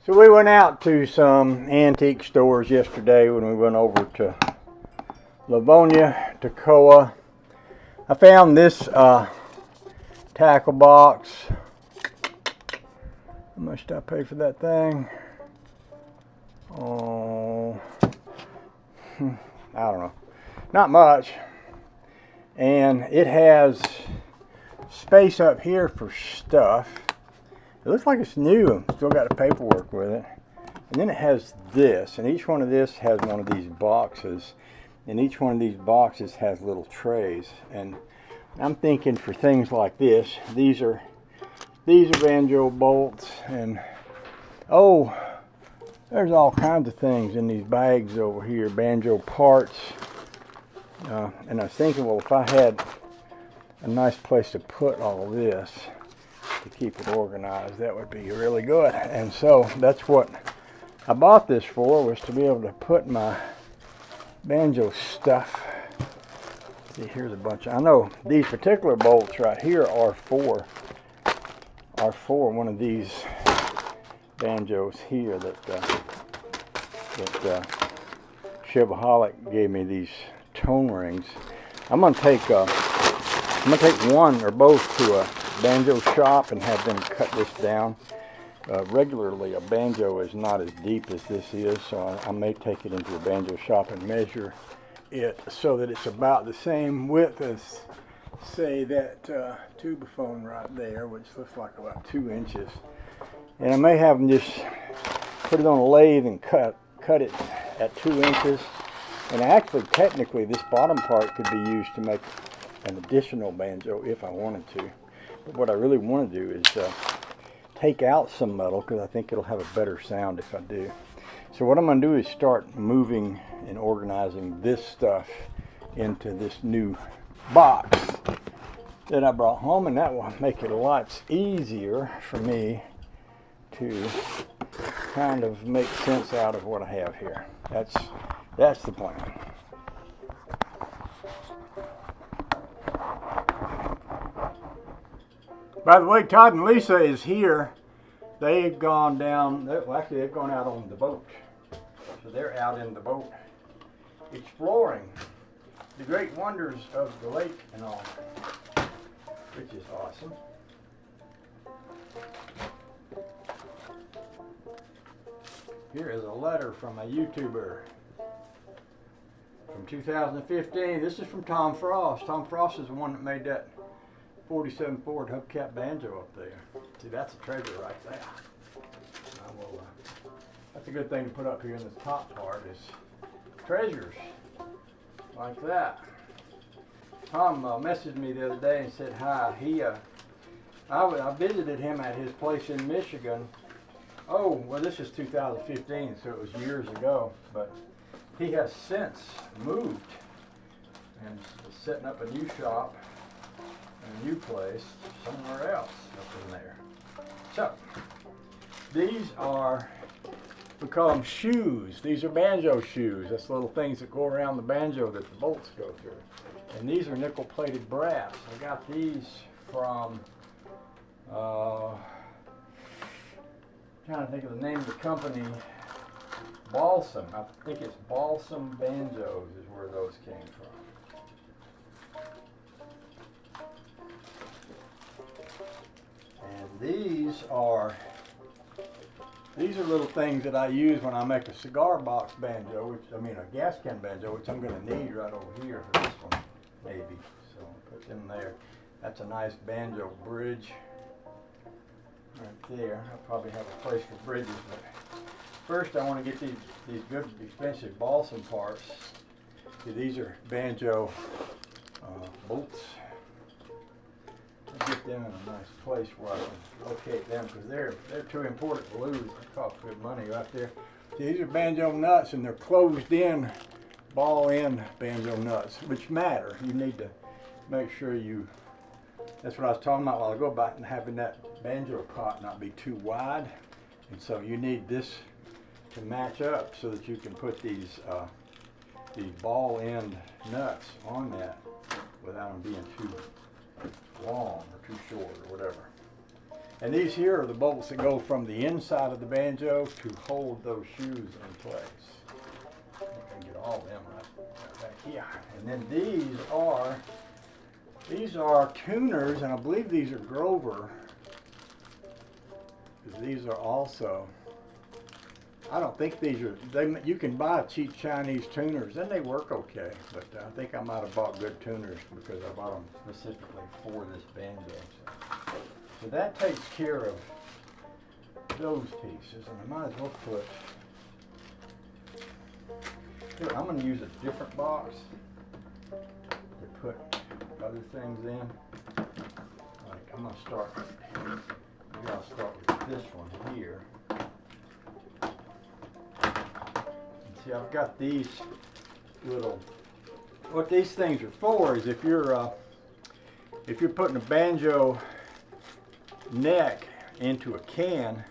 So we went out to some antique stores yesterday when we went over to Livonia, Toccoa. I found this tackle box. How much did I pay for that thing? Oh, I don't know. Not much. And it has space up here for stuff. It looks like it's new. Still got the paperwork with it. And then it has this, and each one of this has one of these boxes, and each one of these boxes has little trays. And I'm thinking for things like this, these are banjo bolts, and oh, there's all kinds of things in these bags over here. Banjo parts. And I was thinking, well, if I had a nice place to put all this to keep it organized, that would be really good. And so that's what I bought this for, was to be able to put my banjo stuff. See, here's a bunch. I know these particular bolts right here are for one of these banjos here that Chevaholic gave me, these tone rings. I'm gonna take one or both to a banjo shop and have them cut this down. Regularly, a banjo is not as deep as this is, so I may take it into a banjo shop and measure it so that it's about the same width as, say, that tubaphone right there, which looks like about 2 inches. And I may have them just put it on a lathe and cut it at 2 inches. And actually, technically, this bottom part could be used to make an additional banjo if I wanted to. But what I really want to do is take out some metal, because I think it'll have a better sound if I do. So what I'm going to do is start moving and organizing this stuff into this new box that I brought home, and that will make it a lot easier for me to kind of make sense out of what I have here. That's the plan. By the way, Todd and Lisa is here. They've gone down, well, actually they've gone out on the boat. So they're out in the boat exploring the great wonders of the lake and all, which is awesome. Here is a letter from a YouTuber from 2015. This is from Tom Frost. Tom Frost is the one that made that 47 Ford hubcap banjo up there. See, that's a treasure right there. That's a good thing to put up here in the top part, is treasures like that. Tom messaged me the other day and said hi. I visited him at his place in Michigan. Oh, well, this is 2015, so it was years ago, but he has since moved and is setting up a new shop and a new place somewhere else up in there. So, these are, we call them shoes. These are banjo shoes. That's little things that go around the banjo that the bolts go through. And these are nickel-plated brass. I got these from, trying to think of the name of the company, Balsam. I think it's Balsam Banjos is where those came from. And these are little things that I use when I make a cigar box banjo, a gas can banjo, which I'm going to need right over here for this one, maybe. So I'll put them there. That's a nice banjo bridge right there. I'll probably have a place for bridges, but first I want to get these good expensive balsam parts. See, these are banjo bolts. I'll get them in a nice place where I can locate them, because they're two important glues. They cost good money right there. See, these are banjo nuts, and they're closed in, ball end banjo nuts, which matter. You need to make sure you, that's what I was talking about a while ago, about having that banjo pot not be too wide. And so you need this to match up so that you can put these ball end nuts on that without them being too long or too short or whatever. And these here are the bolts that go from the inside of the banjo to hold those shoes in place. I can get all of them right back here. And then these are tuners, and I believe these are Grover. These are also, I don't think these are, you can buy cheap Chinese tuners and they work okay, but I think I might have bought good tuners because I bought them specifically for this banjo. So that takes care of those pieces, and I might as well put, here, I'm going to use a different box to put other things in. Like, I'm going to start, maybe I'll start with this one here. And see, I've got these little, what these things are for is if you're putting a banjo neck into a can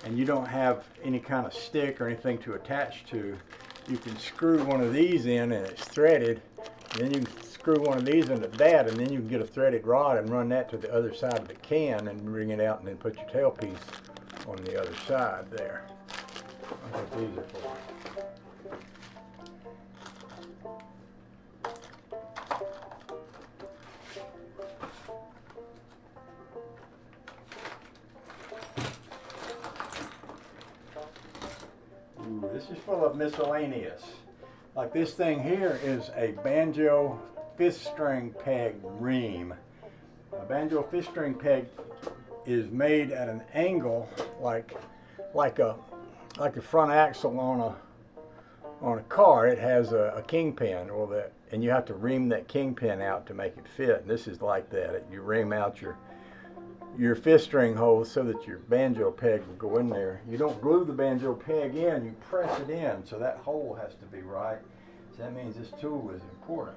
and you don't have any kind of stick or anything to attach to, you can screw one of these in and it's threaded, and then you can screw one of these into that, and then you can get a threaded rod and run that to the other side of the can and bring it out and then put your tailpiece on the other side there. That's what these are for. This is full of miscellaneous. Like this thing here is a banjo 5th string peg ream. A banjo 5th string peg is made at an angle like the front axle on a car. It has a kingpin, and you have to ream that kingpin out to make it fit. And this is like that. You ream out your 5th string hole so that your banjo peg will go in there. You don't glue the banjo peg in, you press it in, so that hole has to be right. So that means this tool is important.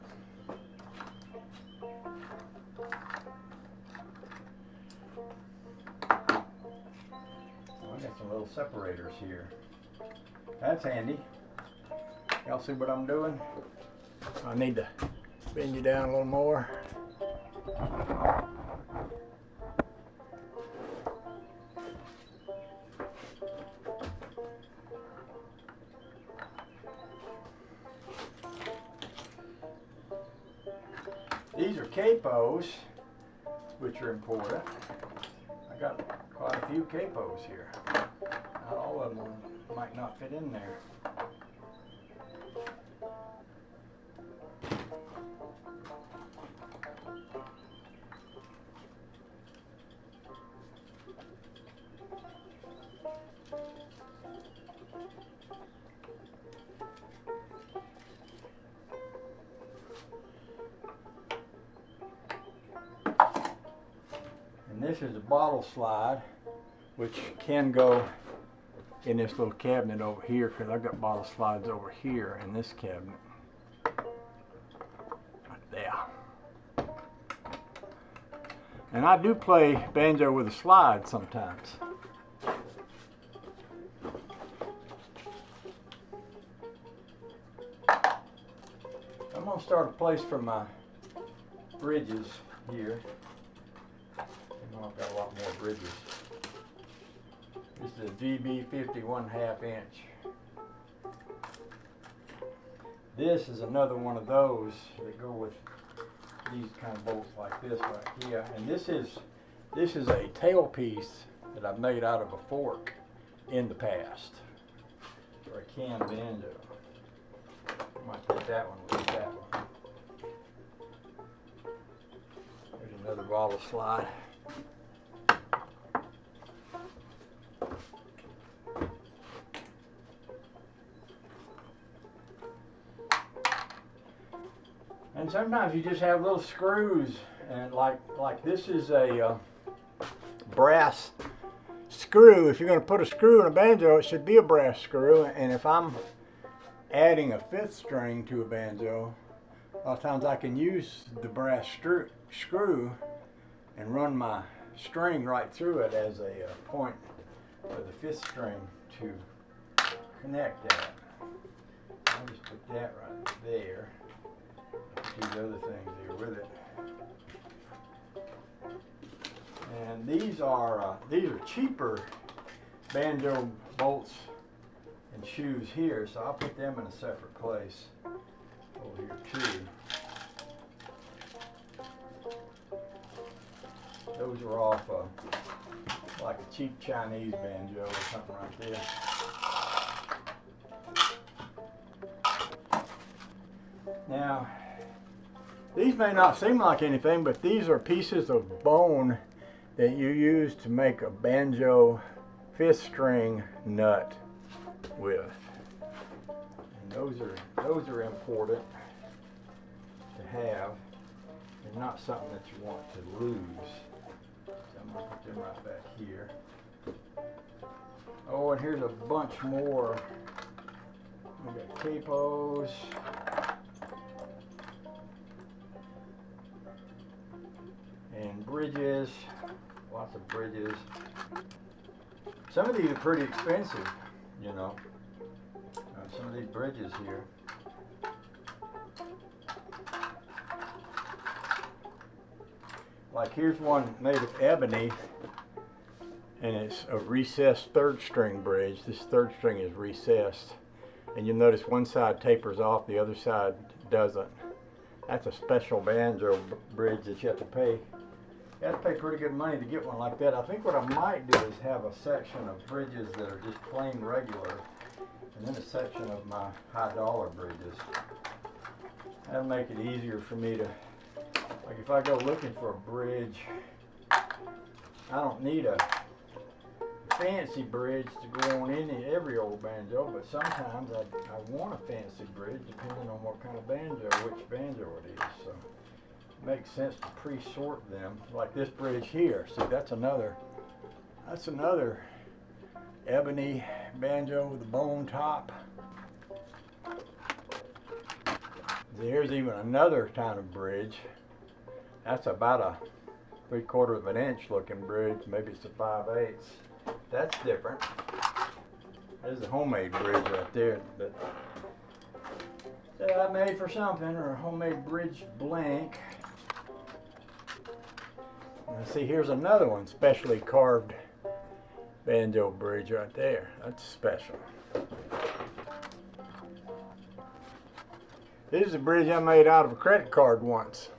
I got some little separators here. That's handy. Y'all see what I'm doing? I need to bend you down a little more. These are capos, which are important. I got quite a few capos here. Not all of them might not fit in there. This is a bottle slide, which can go in this little cabinet over here, because I've got bottle slides over here in this cabinet. Right there. And I do play banjo with a slide sometimes. I'm going to start a place for my bridges here. I've got a lot more bridges. This is a GB50 1/2 inch. This is another one of those that go with these kind of bolts like this right here. And this is a tailpiece that I've made out of a fork in the past for a can banjo. I might put that one with that one. There's another bottle slide. And sometimes you just have little screws, and like this is a brass screw. If you're going to put a screw in a banjo, it should be a brass screw. And if I'm adding a 5th string to a banjo, a lot of times I can use the brass screw and run my string right through it as a point for the 5th string to connect at. I'll just put that right there. These other things here with it. And these are cheaper banjo bolts and shoes here, so I'll put them in a separate place over here too. Those are off like a cheap Chinese banjo or something right there. Now, these may not seem like anything, but these are pieces of bone that you use to make a banjo 5th string nut with. And those are important to have, and not something that you want to lose. So I'm going to put them right back here. Oh, and here's a bunch more. We got capos. And bridges, lots of bridges. Some of these are pretty expensive, you know. Some of these bridges here. Like here's one made of ebony, and it's a recessed 3rd string bridge. This 3rd string is recessed, and you'll notice one side tapers off, the other side doesn't. That's a special banjo bridge that you have to pay. You have to pay pretty good money to get one like that. I think what I might do is have a section of bridges that are just plain regular, and then a section of my high dollar bridges. That'll make it easier for me to, like if I go looking for a bridge, I don't need a fancy bridge to go on every old banjo, but sometimes I want a fancy bridge depending on what kind of banjo, which banjo it is. So it makes sense to pre-sort them. Like this bridge here, see that's another ebony banjo with a bone top. Here's even another kind of bridge. That's about a 3/4 of an inch looking bridge. Maybe it's a 5/8. That's different. There's a homemade bridge right there that I made for something, or a homemade bridge blank. And see, here's another one, specially carved banjo bridge right there. That's special. This is a bridge I made out of a credit card once.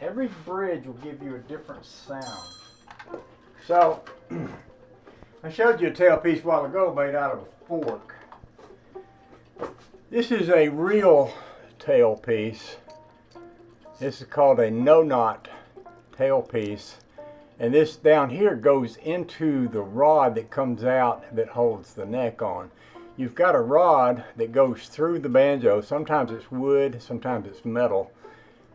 Every bridge will give you a different sound. So, I showed you a tailpiece a while ago made out of a fork. This is a real tailpiece. This is called a no-knot tailpiece. And this down here goes into the rod that comes out that holds the neck on. You've got a rod that goes through the banjo. Sometimes it's wood, sometimes it's metal.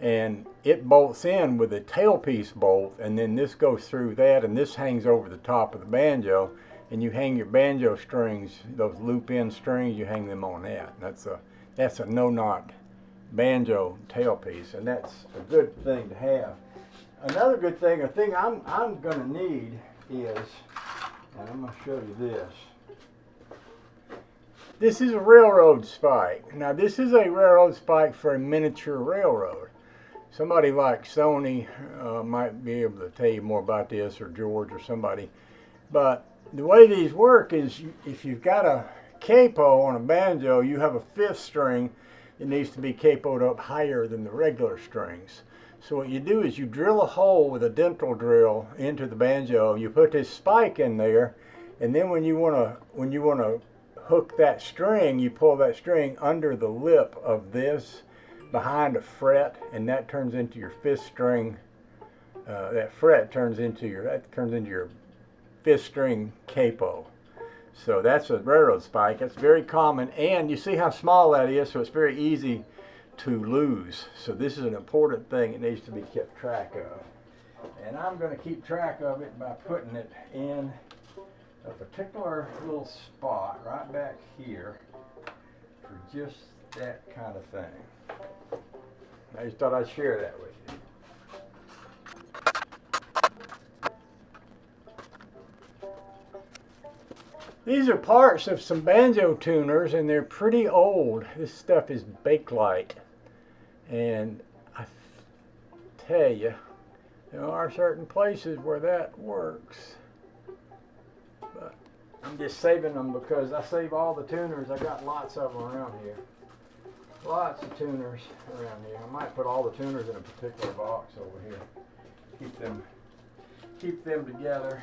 And it bolts in with a tailpiece bolt, and then this goes through that, and this hangs over the top of the banjo, and you hang your banjo strings, those loop-in strings, you hang them on that. That's a no-knot banjo tailpiece, and that's a good thing to have. Another good thing, a thing I'm going to need is, and I'm going to show you this. This is a railroad spike. Now this is a railroad spike for a miniature railroad. Somebody like Sony might be able to tell you more about this, or George or somebody. But the way these work is if you've got a capo on a banjo, you have a 5th string that needs to be capoed up higher than the regular strings. So what you do is you drill a hole with a dental drill into the banjo. You put this spike in there, and then when you want to hook that string, you pull that string under the lip of this behind a fret, and that turns into your 5th string. That fret turns into your 5th string capo. So that's a railroad spike. That's very common, and you see how small that is, so it's very easy to lose. So this is an important thing. It needs to be kept track of, and I'm going to keep track of it by putting it in a particular little spot right back here for just that kind of thing. I just thought I'd share that with you. These are parts of some Banjo Tuners, and they're pretty old. This stuff is Bakelite, and I tell you, There are certain places where that works. But I'm just saving them because I save all the tuners. I got lots of them around here. Lots of tuners around here. I might put all the tuners in a particular box over here. Keep them together.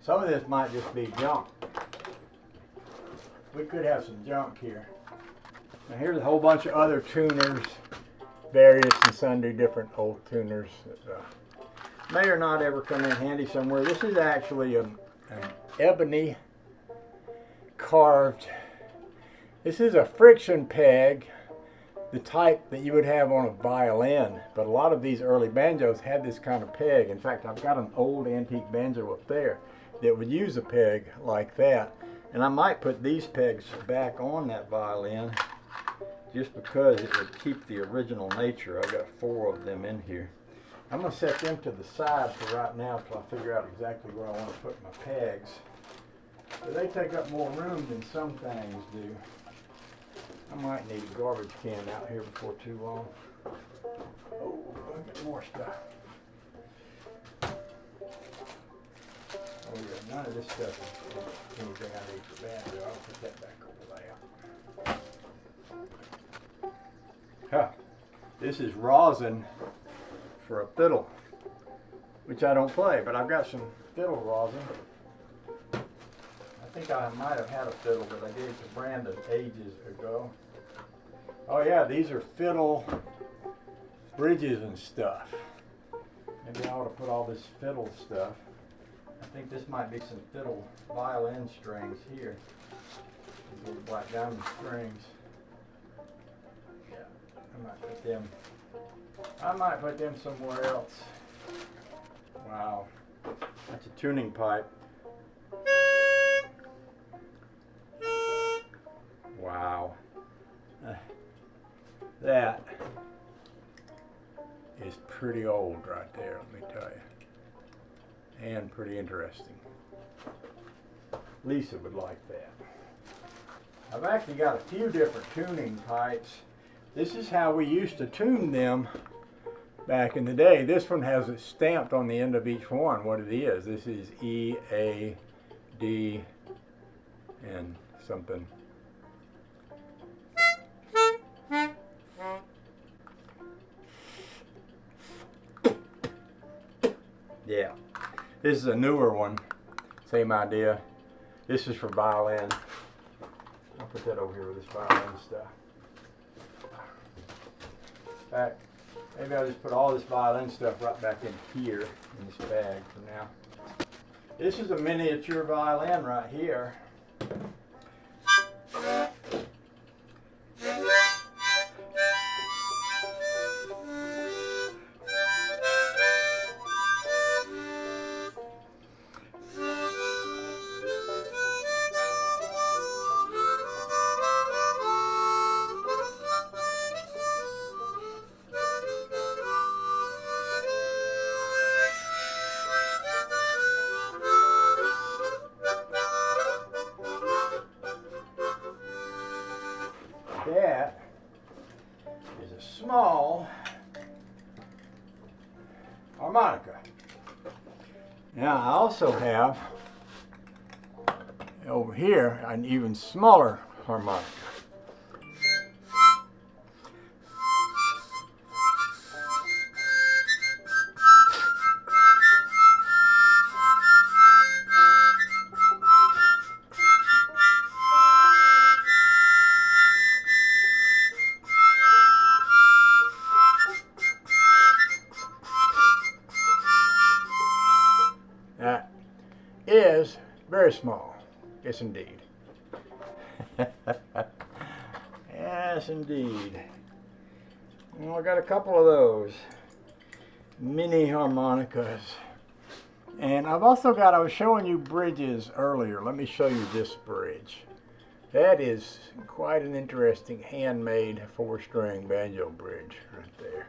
Some of this might just be junk. We could have some junk here. Now here's a whole bunch of other tuners, various and sundry different old tuners that may or not ever come in handy somewhere. This is actually an ebony carved. This is a friction peg, the type that you would have on a violin, but a lot of these early banjos had this kind of peg. In fact, I've got an old antique banjo up there that would use a peg like that, and I might put these pegs back on that violin just because it would keep the original nature. I've got 4 of them in here. I'm going to set them to the side for right now until I figure out exactly where I want to put my pegs. But they take up more room than some things do. I might need a garbage can out here before too long. Oh, look at more stuff. Oh yeah, none of this stuff is anything I need for banjo. I'll put that back over there. Huh. This is rosin for a fiddle, which I don't play, but I've got some fiddle rosin. I think I might have had a fiddle that I gave to Brandon ages ago. Oh yeah, these are fiddle bridges and stuff. Maybe I ought to put all this fiddle stuff. I think this might be some fiddle violin strings here. These little black diamond strings. Yeah, I might put them somewhere else. Wow, that's a tuning pipe. Wow. That is pretty old right there, let me tell you. And pretty interesting. Lisa would like that. I've actually got a few different tuning pipes. This is how we used to tune them back in the day. This one has it stamped on the end of each one what it is. This is E, A, D, and something. Yeah, this is a newer one, same idea. This is for violin. I'll put that over here with this violin stuff. In fact, maybe I'll just put all this violin stuff right back in here in this bag for now. This is a miniature violin right here. That is a small harmonica. Now I also have over here an even smaller harmonica. That is very small. Yes, indeed. Yes, indeed. Well, I got a couple of those mini harmonicas. And I've also got, I was showing you bridges earlier. Let me show you this bridge. That is quite an interesting handmade 4-string banjo bridge right there.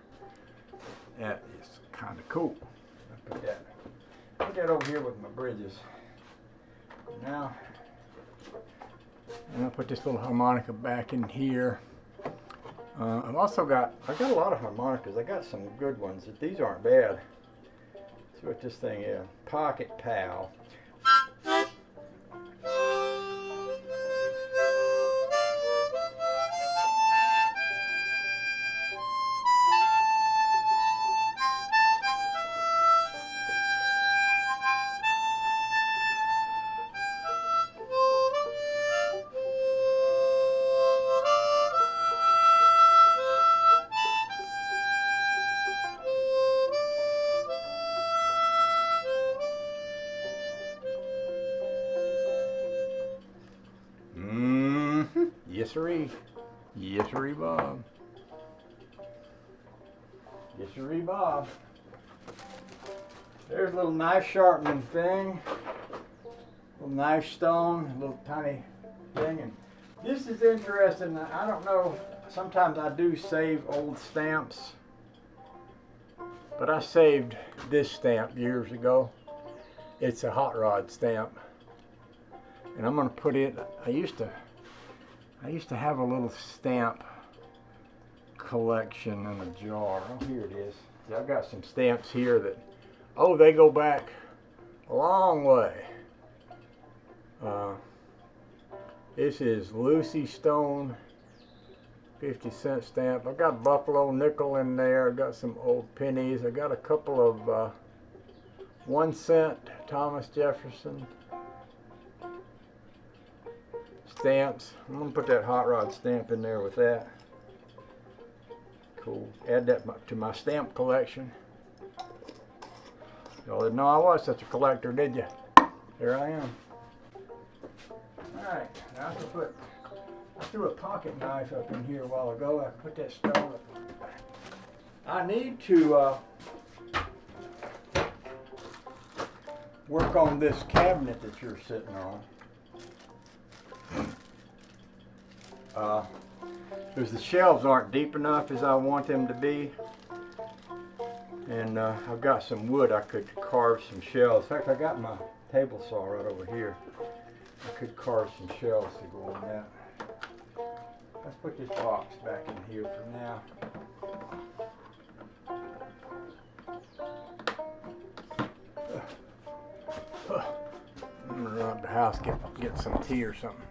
That is kind of cool. I put that over here with my bridges. Now, I'm going to put this little harmonica back in here. I got a lot of harmonicas. I got some good ones. These aren't bad. See what this thing is. Pocket Pal. Yes, sirree. Yes, sirree, Bob. Yes, sirree, Bob. There's a little knife sharpening thing. Little knife stone, little tiny thing. And this is interesting. I don't know. Sometimes I do save old stamps. But I saved this stamp years ago. It's a hot rod stamp. And I'm going to put it, I used to have a little stamp collection in a jar. Oh, here it is. See, I've got some stamps here that, oh, they go back a long way. This is Lucy Stone 50-cent stamp. I got Buffalo nickel in there. I got some old pennies. I got a couple of 1 cent Thomas Jefferson stamps. I'm gonna put that hot rod stamp in there with that. Cool. Add that to my stamp collection. Y'all didn't know I was such a collector, did you? Here I am. Alright, now I threw a pocket knife up in here a while ago. I put that stone up. I need to work on this cabinet that you're sitting on. Because the shelves aren't deep enough as I want them to be, and I've got some wood I could carve some shelves. In fact, I got my table saw right over here. I could carve some shelves to go on that. Let's put this box back in here for now. I'm gonna run up the house, get some tea or something.